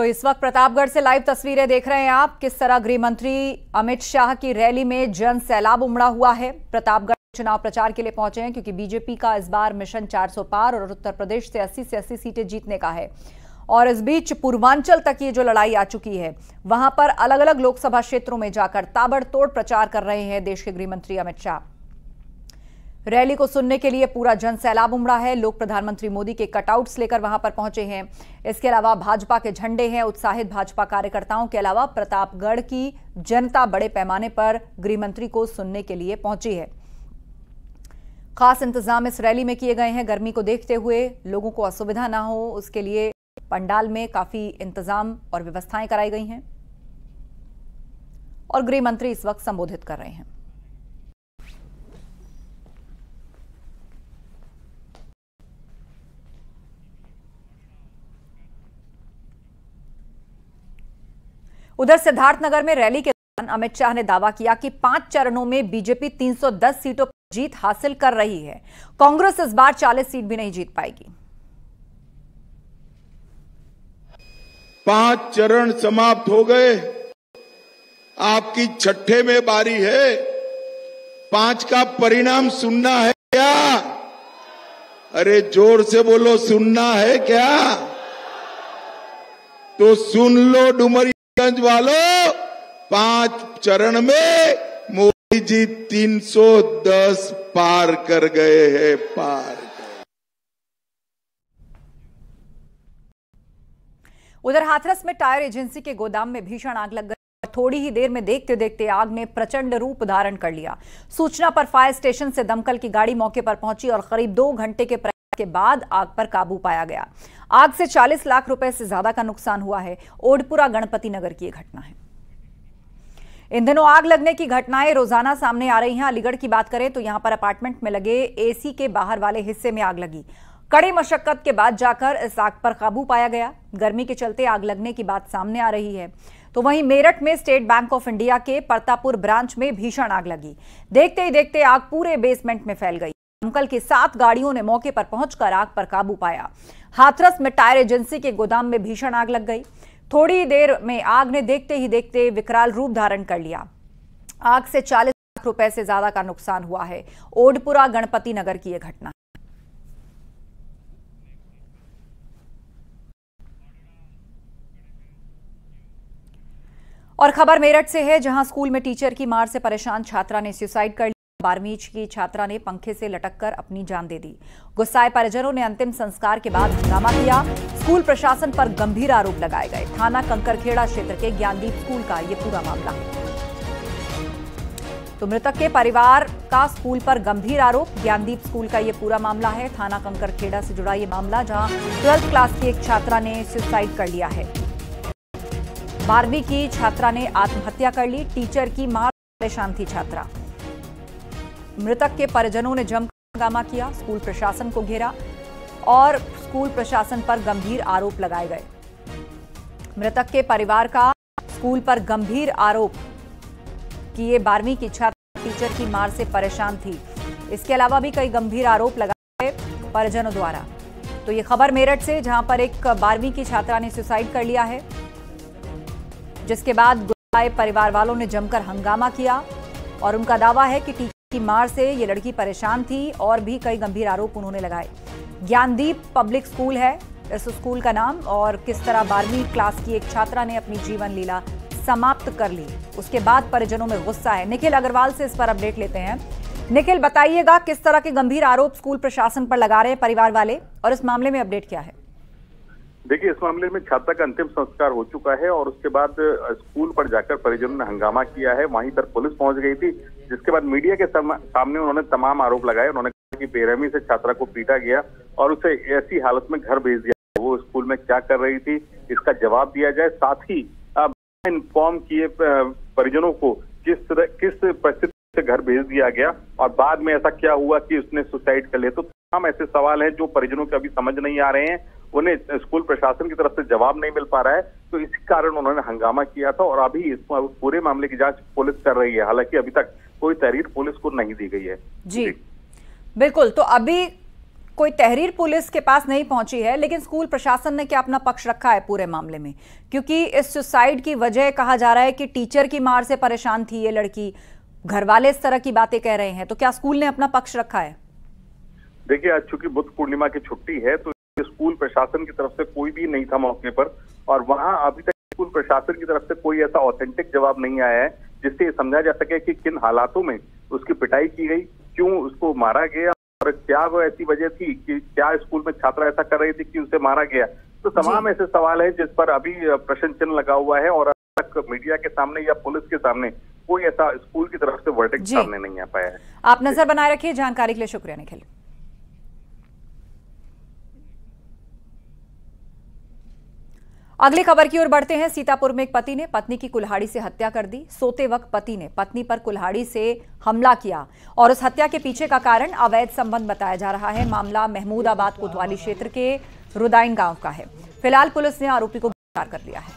तो इस वक्त प्रतापगढ़ से लाइव तस्वीरें देख रहे हैं आप, किस तरह गृह मंत्री अमित शाह की रैली में जन सैलाब उमड़ा हुआ है। प्रतापगढ़ चुनाव प्रचार के लिए पहुंचे हैं क्योंकि बीजेपी का इस बार मिशन 400 पार और उत्तर प्रदेश से 80 सीटें जीतने का है। और इस बीच पूर्वांचल तक ये जो लड़ाई आ चुकी है, वहां पर अलग अलग लोकसभा क्षेत्रों में जाकर ताबड़तोड़ प्रचार कर रहे हैं देश के गृह मंत्री अमित शाह। रैली को सुनने के लिए पूरा जन सैलाब उमड़ा है। लोग प्रधानमंत्री मोदी के कटआउट्स लेकर वहां पर पहुंचे हैं। इसके अलावा भाजपा के झंडे हैं। उत्साहित भाजपा कार्यकर्ताओं के अलावा प्रतापगढ़ की जनता बड़े पैमाने पर गृह मंत्री को सुनने के लिए पहुंची है। खास इंतजाम इस रैली में किए गए हैं। गर्मी को देखते हुए लोगों को असुविधा ना हो, उसके लिए पंडाल में काफी इंतजाम और व्यवस्थाएं कराई गई हैं और गृह मंत्री इस वक्त संबोधित कर रहे हैं। उधर सिद्धार्थनगर में रैली के दौरान अमित शाह ने दावा किया कि 5 चरणों में बीजेपी 310 सीटों पर जीत हासिल कर रही है। कांग्रेस इस बार 40 सीट भी नहीं जीत पाएगी। 5 चरण समाप्त हो गए, आपकी छठे में बारी है। 5 का परिणाम सुनना है क्या? अरे जोर से बोलो, सुनना है क्या? तो सुन लो डुमरिया वालों, 5 चरण में मोदी जी 310 पार कर गए हैं, पार। उधर हाथरस में टायर एजेंसी के गोदाम में भीषण आग लग गई। थोड़ी ही देर में देखते देखते आग ने प्रचंड रूप धारण कर लिया। सूचना पर फायर स्टेशन से दमकल की गाड़ी मौके पर पहुंची और करीब 2 घंटे के प्रयास के बाद आग पर काबू पाया गया। आग से 40 लाख रुपए से ज्यादा का नुकसान हुआ है। ओडपुरा गणपति नगर की घटना है। इन दिनों आग लगने की घटनाएं रोजाना सामने आ रही हैं। अलीगढ़ की बात करें तो यहां पर अपार्टमेंट में लगे एसी के बाहर वाले हिस्से में आग लगी। कड़ी मशक्कत के बाद जाकर इस आग पर काबू पाया गया। गर्मी के चलते आग लगने की बात सामने आ रही है। तो वहीं मेरठ में स्टेट बैंक ऑफ इंडिया के परतापुर ब्रांच में भीषण आग लगी। देखते ही देखते आग पूरे बेसमेंट में फैल गई। दमकल की 7 गाड़ियों ने मौके पर पहुंचकर आग पर काबू पाया। हाथरस में टायर एजेंसी के गोदाम में भीषण आग लग गई। थोड़ी देर में आग ने देखते ही देखते विकराल रूप धारण कर लिया। आग से 40 लाख रुपए से ज्यादा का नुकसान हुआ है। ओडपुरा गणपति नगर की यह घटना। और खबर मेरठ से है, जहां स्कूल में टीचर की मार से परेशान छात्रा ने सुसाइड कर लिया। 12वीं की छात्रा ने पंखे से लटककर अपनी जान दे दी। गुस्साए परिजनों ने अंतिम संस्कार के बाद हंगामा किया। स्कूल प्रशासन पर गंभीर आरोप लगाए गए। थाना कंकरखेड़ा क्षेत्र के ज्ञानदीप स्कूल का यह पूरा मामला है। तो मृतक के परिवार का स्कूल पर गंभीर आरोप। ज्ञानदीप स्कूल का यह पूरा मामला है। थाना कंकरखेड़ा से जुड़ा यह मामला, जहां 12th क्लास की एक छात्रा ने सुसाइड कर लिया है। 12वीं की छात्रा ने आत्महत्या कर ली। टीचर की मार परेशान थी छात्रा। मृतक के परिजनों ने जमकर हंगामा किया, स्कूल प्रशासन को घेरा और स्कूल प्रशासन पर गंभीर आरोप लगाए गए। मृतक के परिवार का स्कूल पर गंभीर आरोप कि ये 12वीं की छात्रा टीचर की मार से परेशान थी। इसके अलावा भी कई गंभीर आरोप लगाए गए परिजनों द्वारा। तो ये खबर मेरठ से, जहां पर एक 12वीं की छात्रा ने सुसाइड कर लिया है, जिसके बाद गुस्साए परिवार वालों ने जमकर हंगामा किया और उनका दावा है कि टीचर की मार से ये लड़की परेशान थी और भी कई गंभीर आरोप उन्होंने लगाए। ज्ञानदीप पब्लिक स्कूल है इस स्कूल का नाम, और किस तरह 12वीं क्लास की एक छात्रा ने अपनी जीवन लीला समाप्त कर ली, उसके बाद परिजनों में गुस्सा है। निखिल अग्रवाल से इस पर अपडेट लेते हैं। निखिल, बताइएगा किस तरह के गंभीर आरोप स्कूल प्रशासन पर लगा रहे हैं परिवार वाले, और इस मामले में अपडेट क्या है? देखिए, इस मामले में छात्रा का अंतिम संस्कार हो चुका है और उसके बाद स्कूल पर जाकर परिजनों ने हंगामा किया है। वहीं पर पुलिस पहुंच गई थी, जिसके बाद मीडिया के सामने उन्होंने तमाम आरोप लगाए। उन्होंने कहा कि बेरहमी से छात्रा को पीटा गया और उसे ऐसी हालत में घर भेज दिया। वो स्कूल में क्या कर रही थी, इसका जवाब दिया जाए। साथ ही इन्फॉर्म किए परिजनों को किस परिस्थिति से घर भेज दिया गया और बाद में ऐसा क्या हुआ कि उसने सुसाइड कर लिया। तो तमाम ऐसे सवाल हैं जो परिजनों के अभी समझ नहीं आ रहे हैं। उन्हें स्कूल प्रशासन की तरफ से जवाब नहीं मिल पा रहा है, तो इसी कारण उन्होंने हंगामा किया था और अभी इस पूरे मामले की जांच पुलिस कर रही है। हालांकि अभी तक कोई तहरीर पुलिस को नहीं दी गई है। जी बिल्कुल। तो अभी कोई तहरीर पुलिस के पास नहीं पहुंची है, लेकिन स्कूल प्रशासन ने क्या अपना पक्ष रखा है पूरे मामले में? क्योंकि इस सुसाइड की वजह कहा जा रहा है कि टीचर की मार से परेशान थी ये लड़की, घर वाले इस तरह की बातें कह रहे हैं, तो क्या स्कूल ने अपना पक्ष रखा है? देखिए, आज चूंकि बुद्ध पूर्णिमा की छुट्टी है तो स्कूल प्रशासन की तरफ से कोई भी नहीं था मौके पर, और वहां अभी तक स्कूल प्रशासन की तरफ से कोई ऐसा ऑथेंटिक जवाब नहीं आया है जिससे ये समझा जा सके कि किन हालातों में उसकी पिटाई की गई, क्यों उसको मारा गया, और क्या वो ऐसी वजह थी कि क्या स्कूल में छात्रा ऐसा कर रही थी कि उसे मारा गया। तो तमाम ऐसे सवाल है जिस पर अभी प्रश्न चिन्ह लगा हुआ है, और अब तक मीडिया के सामने या पुलिस के सामने कोई ऐसा स्कूल की तरफ से वर्डिक्ट सामने नहीं आ पाया है। आप नजर बनाए रखिए। जानकारी के लिए शुक्रिया निखिल। अगली खबर की ओर बढ़ते हैं। सीतापुर में एक पति ने पत्नी की कुल्हाड़ी से हत्या कर दी। सोते वक्त पति ने पत्नी पर कुल्हाड़ी से हमला किया और उस हत्या के पीछे का कारण अवैध संबंध बताया जा रहा है। मामला महमूदाबाद कोतवाली क्षेत्र के रुदाइन गांव का है। फिलहाल पुलिस ने आरोपी को गिरफ्तार कर लिया है।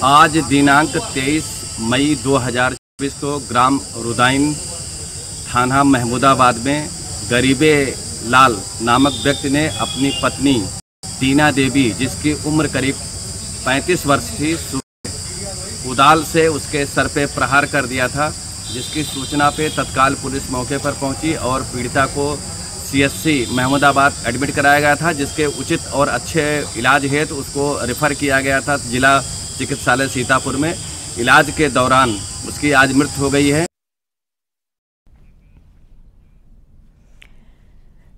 आज दिनांक 23 मई 2024 को ग्राम रुदाइन थाना महमूदाबाद में गरीबे लाल नामक व्यक्ति ने अपनी पत्नी टीना देवी, जिसकी उम्र करीब 35 वर्ष थी, कुदाल से उसके सर पे प्रहार कर दिया था, जिसकी सूचना पे तत्काल पुलिस मौके पर पहुंची और पीड़िता को सीएचसी महमूदाबाद एडमिट कराया गया था, जिसके उचित और अच्छे इलाज हेतु उसको रेफर किया गया था जिला चिकित्सालय सीतापुर में। इलाज के दौरान उसकी आज मृत्यु हो गई है।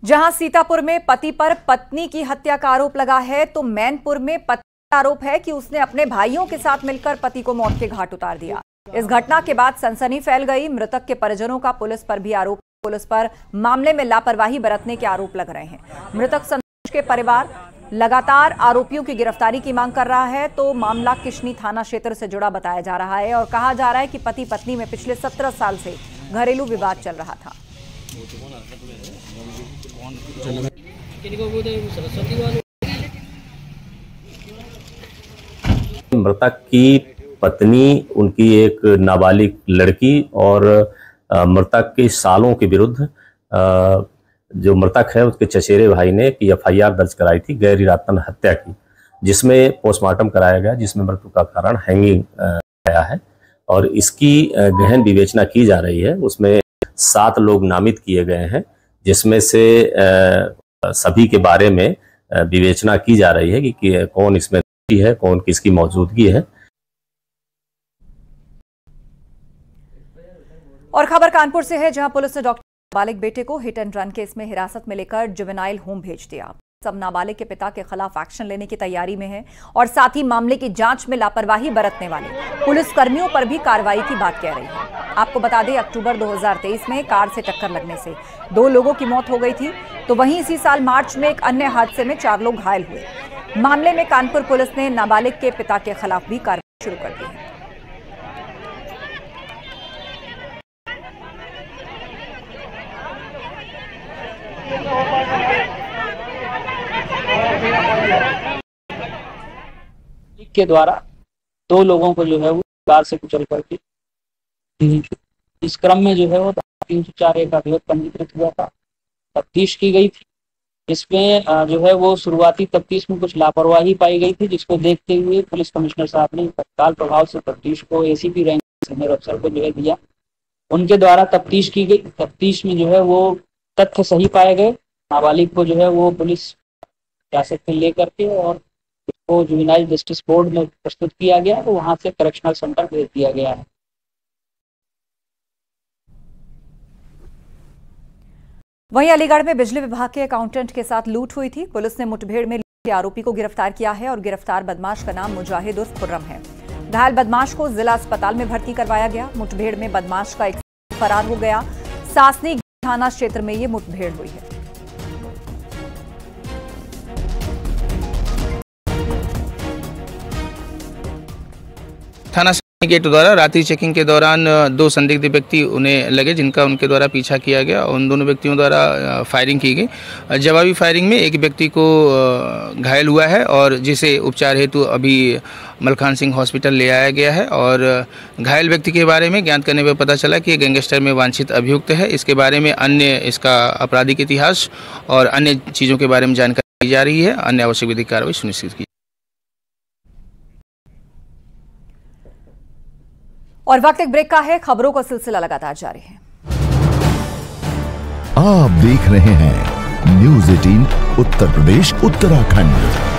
जहां सीतापुर में पति पर पत्नी की हत्या का आरोप लगा है, तो मैनपुर में पति का आरोप है कि उसने अपने भाइयों के साथ मिलकर पति को मौत के घाट उतार दिया। इस घटना के बाद सनसनी फैल गई। मृतक के परिजनों का पुलिस पर भी आरोप, पुलिस पर मामले में लापरवाही बरतने के आरोप लग रहे हैं। मृतक संतोष के परिवार लगातार आरोपियों की गिरफ्तारी की मांग कर रहा है, तो मामला किशनी थाना क्षेत्र से जुड़ा बताया जा रहा है और कहा जा रहा है कि पति पत्नी में पिछले 17 साल से घरेलू विवाद चल रहा था। मृतक की पत्नी, उनकी एक नाबालिग लड़की और मृतक के सालों के विरुद्ध जो मृतक है उसके चचेरे भाई ने एफआईआर दर्ज कराई थी गैर इरादतन हत्या की, जिसमें पोस्टमार्टम कराया गया, जिसमें मृत्यु का कारण हैंगिंग आया है और इसकी गहन विवेचना की जा रही है। उसमें 7 लोग नामित किए गए हैं, जिसमें से सभी के बारे में विवेचना की जा रही है कि कौन इसमें दोषी है, कौन किसकी मौजूदगी है। और खबर कानपुर से है, जहां पुलिस ने डॉक्टर नाबालिग बेटे को हिट एंड रन केस में हिरासत में लेकर जुवेनाइल होम भेज दिया। सब नाबालिग के पिता के खिलाफ एक्शन लेने की तैयारी में है और साथ ही मामले की जांच में लापरवाही बरतने वाले पुलिस कर्मियों पर भी कार्रवाई की बात कह रही है। आपको बता दें, अक्टूबर 2023 में कार से टक्कर लगने से 2 लोगों की मौत हो गई थी, तो वहीं इसी साल मार्च में एक अन्य हादसे में 4 लोग घायल हुए। मामले में कानपुर पुलिस ने नाबालिग के पिता के खिलाफ भी कार्रवाई शुरू कर दी है। के द्वारा 2 लोगों को जो है वो कार से कुचल करके, इस क्रम में जो है वो 304 का विरोध पंजीकृत हुआ था, तफ्तीश की गई थी। इसमें जो है वो शुरुआती तफ्तीश में कुछ लापरवाही पाई गई थी, जिसको देखते हुए पुलिस कमिश्नर साहब ने तत्काल प्रभाव से तफ्तीश को एसीपी रैंक सीनियर अफसर को जो है दिया। उनके द्वारा तफ्तीश की गई। तफ्तीश में जो है वो तथ्य सही पाए गए। नाबालिग को जो है वो पुलिस हिरासत में लेकर के और उसको जुवेनाइल जस्टिस बोर्ड में प्रस्तुत किया गया, तो वहां से करेक्शनल सेंटर भेज दिया गया है। वहीं अलीगढ़ में बिजली विभाग के अकाउंटेंट के साथ लूट हुई थी। पुलिस ने मुठभेड़ में लूट के आरोपी को गिरफ्तार किया है और गिरफ्तार बदमाश का नाम मुजाहिद उर्फ खुर्रम है। घायल बदमाश को जिला अस्पताल में भर्ती करवाया गया। मुठभेड़ में बदमाश का एक फरार हो गया। सासनी थाना क्षेत्र में ये मुठभेड़ हुई है। थाना गेट द्वारा रात्रि चेकिंग के दौरान 2 संदिग्ध व्यक्ति उन्हें लगे, जिनका उनके द्वारा पीछा किया गया। उन दोनों व्यक्तियों द्वारा फायरिंग की गई। जवाबी फायरिंग में एक व्यक्ति को घायल हुआ है और जिसे उपचार हेतु अभी मलखान सिंह हॉस्पिटल ले आया गया है। और घायल व्यक्ति के बारे में ज्ञात करने पर पता चला कि गैंगस्टर में वांछित अभियुक्त है। इसके बारे में अन्य इसका आपराधिक इतिहास और अन्य चीज़ों के बारे में जानकारी दी जा रही है। अन्य आवश्यक विधिक कार्रवाई सुनिश्चित की। और वक्त एक ब्रेक का है। खबरों का सिलसिला लगातार जारी है। आप देख रहे हैं न्यूज़ 18 उत्तर प्रदेश उत्तराखंड।